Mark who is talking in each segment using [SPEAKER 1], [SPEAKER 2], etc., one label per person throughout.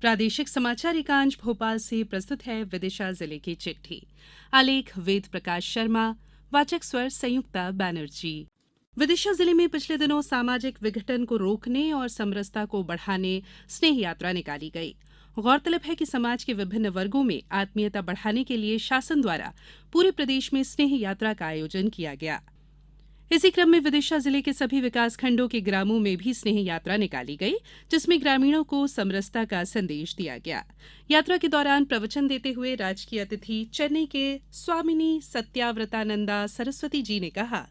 [SPEAKER 1] प्रादेशिक समाचार एकांश भोपाल से प्रस्तुत है विदिशा जिले की चिट्ठी। आलेख वेद प्रकाश शर्मा। वाचक स्वर संयुक्ता बैनर्जी। विदिशा जिले में पिछले दिनों सामाजिक विघटन को रोकने और समरसता को बढ़ाने स्नेह यात्रा निकाली गई। गौरतलब है कि समाज के विभिन्न वर्गों में आत्मीयता बढ़ाने के लिए शासन द्वारा पूरे प्रदेश में स्नेह यात्रा का आयोजन किया गया। इसी क्रम में विदिशा जिले के सभी विकासखंडों के ग्रामों में भी स्नेह यात्रा निकाली गई, जिसमें ग्रामीणों को समरसता का संदेश दिया गया। यात्रा के दौरान प्रवचन देते हुए राजकीय अतिथि चेन्नई के स्वामिनी सत्याव्रतानंदा सरस्वती जी ने कहा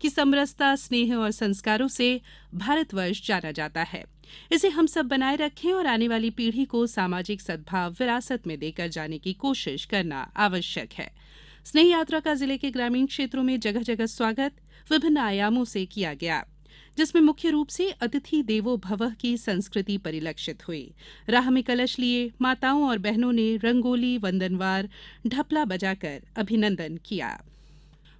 [SPEAKER 1] कि समरसता, स्नेह और संस्कारों से भारतवर्ष जाना जाता है। इसे हम सब बनाए रखें और आने वाली पीढ़ी को सामाजिक सद्भाव विरासत में देकर जाने की कोशिश करना आवश्यक है। स्नेह यात्रा का जिले के ग्रामीण क्षेत्रों में जगह जगह स्वागत विभिन्न आयामों से किया गया, जिसमें मुख्य रूप से अतिथि देवो भवः की संस्कृति परिलक्षित हुई। राह में कलश लिए माताओं और बहनों ने रंगोली, वंदनवार, ढपला बजाकर अभिनंदन किया।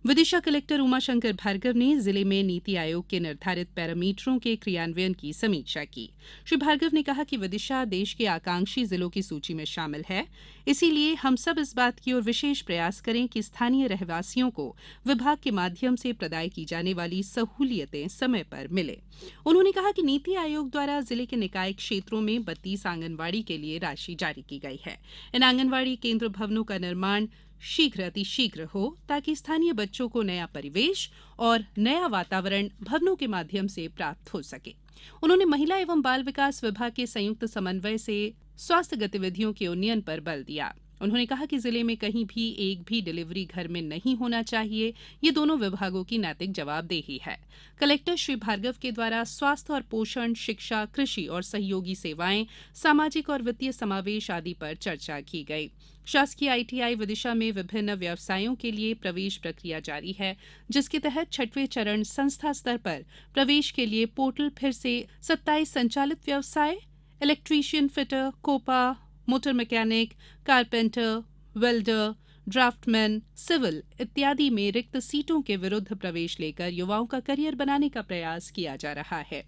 [SPEAKER 1] विदिशा कलेक्टर उमाशंकर भार्गव ने जिले में नीति आयोग के निर्धारित पैरामीटरों के क्रियान्वयन की समीक्षा की। श्री भार्गव ने कहा कि विदिशा देश के आकांक्षी जिलों की सूची में शामिल है, इसीलिए हम सब इस बात की ओर विशेष प्रयास करें कि स्थानीय रहवासियों को विभाग के माध्यम से प्रदाय की जाने वाली सहूलियतें समय पर मिले। उन्होंने कहा कि नीति आयोग द्वारा जिले के निकाय क्षेत्रों में 32 आंगनवाड़ी के लिए राशि जारी की गई है। इन आंगनवाड़ी केंद्र भवनों का निर्माण शीघ्र अतिशीघ्र हो, ताकि स्थानीय बच्चों को नया परिवेश और नया वातावरण भवनों के माध्यम से प्राप्त हो सके। उन्होंने महिला एवं बाल विकास विभाग के संयुक्त समन्वय से स्वास्थ्य गतिविधियों के उन्नयन पर बल दिया। उन्होंने कहा कि जिले में कहीं भी एक भी डिलीवरी घर में नहीं होना चाहिए, ये दोनों विभागों की नैतिक जवाबदेही है। कलेक्टर श्री भार्गव के द्वारा स्वास्थ्य और पोषण, शिक्षा, कृषि और सहयोगी सेवाएं, सामाजिक और वित्तीय समावेश आदि पर चर्चा की गई। शासकीय आईटीआई विदिशा में विभिन्न व्यवसायों के लिए प्रवेश प्रक्रिया जारी है, जिसके तहत 6वें चरण संस्था स्तर पर प्रवेश के लिए पोर्टल फिर से 27 संचालित व्यवसाय electrician, fitter, COPA, motor mechanic, carpenter, welder, draftman, civil इत्यादि में रिक्त सीटों के विरुद्ध प्रवेश लेकर युवाओं का करियर बनाने का प्रयास किया जा रहा है।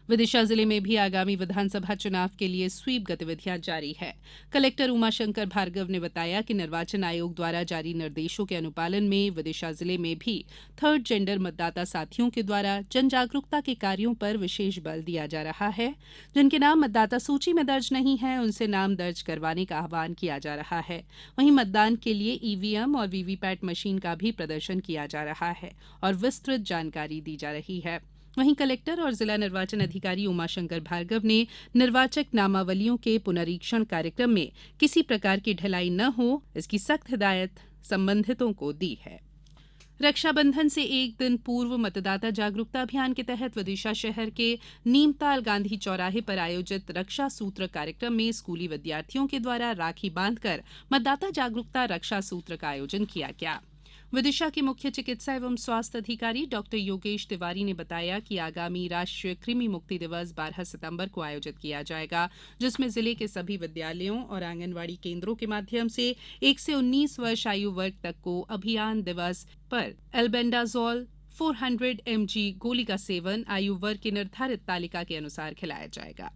[SPEAKER 1] विदिशा जिले में भी आगामी विधानसभा चुनाव के लिए स्वीप गतिविधियां जारी है। कलेक्टर उमाशंकर भार्गव ने बताया कि निर्वाचन आयोग द्वारा जारी निर्देशों के अनुपालन में विदिशा जिले में भी थर्ड जेंडर मतदाता साथियों के द्वारा जन जागरूकता के कार्यों पर विशेष बल दिया जा रहा है। जिनके नाम मतदाता सूची में दर्ज नहीं है, उनसे नाम दर्ज करवाने का आह्वान किया जा रहा है। वहीं मतदान के लिए ईवीएम और वीवीपैट मशीन का भी प्रदर्शन किया जा रहा है और विस्तृत जानकारी दी जा रही है। वहीं कलेक्टर और जिला निर्वाचन अधिकारी उमाशंकर भार्गव ने निर्वाचक नामावलियों के पुनरीक्षण कार्यक्रम में किसी प्रकार की ढिलाई न हो, इसकी सख्त हिदायत संबंधितों को दी है। रक्षाबंधन से एक दिन पूर्व मतदाता जागरूकता अभियान के तहत विदिशा शहर के नीमताल गांधी चौराहे पर आयोजित रक्षा सूत्र कार्यक्रम में स्कूली विद्यार्थियों के द्वारा राखी बांधकर मतदाता जागरूकता रक्षा सूत्र का आयोजन किया गया। विदिशा के मुख्य चिकित्सा एवं स्वास्थ्य अधिकारी डॉक्टर योगेश तिवारी ने बताया कि आगामी राष्ट्रीय कृमि मुक्ति दिवस 12 सितंबर को आयोजित किया जाएगा, जिसमें जिले के सभी विद्यालयों और आंगनवाड़ी केंद्रों के माध्यम से 1 से 19 वर्ष आयु वर्ग तक को अभियान दिवस पर एल्बेंडाजोल 400 mg गोली का सेवन आयु वर्ग की निर्धारित तालिका के अनुसार खिलाया जाएगा।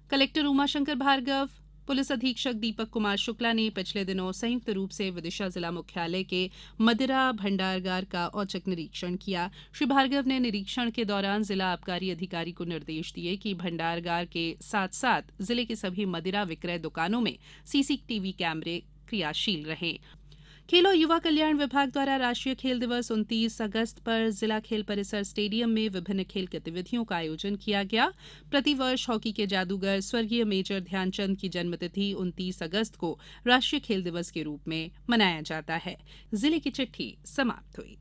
[SPEAKER 1] कलेक्टर उमाशंकर भार्गव, पुलिस अधीक्षक दीपक कुमार शुक्ला ने पिछले दिनों संयुक्त रूप से विदिशा जिला मुख्यालय के मदिरा भंडारगार का औचक निरीक्षण किया। श्री भार्गव ने निरीक्षण के दौरान जिला आबकारी अधिकारी को निर्देश दिए कि भंडारगार के साथ साथ जिले के सभी मदिरा विक्रय दुकानों में सीसीटीवी कैमरे क्रियाशील रहें। खेल और युवा कल्याण विभाग द्वारा राष्ट्रीय खेल दिवस 29 अगस्त पर जिला खेल परिसर स्टेडियम में विभिन्न खेल गतिविधियों का आयोजन किया गया। प्रतिवर्ष हॉकी के जादूगर स्वर्गीय मेजर ध्यानचंद की जन्मतिथि 29 अगस्त को राष्ट्रीय खेल दिवस के रूप में मनाया जाता है। जिले की चिट्ठी समाप्त हुई।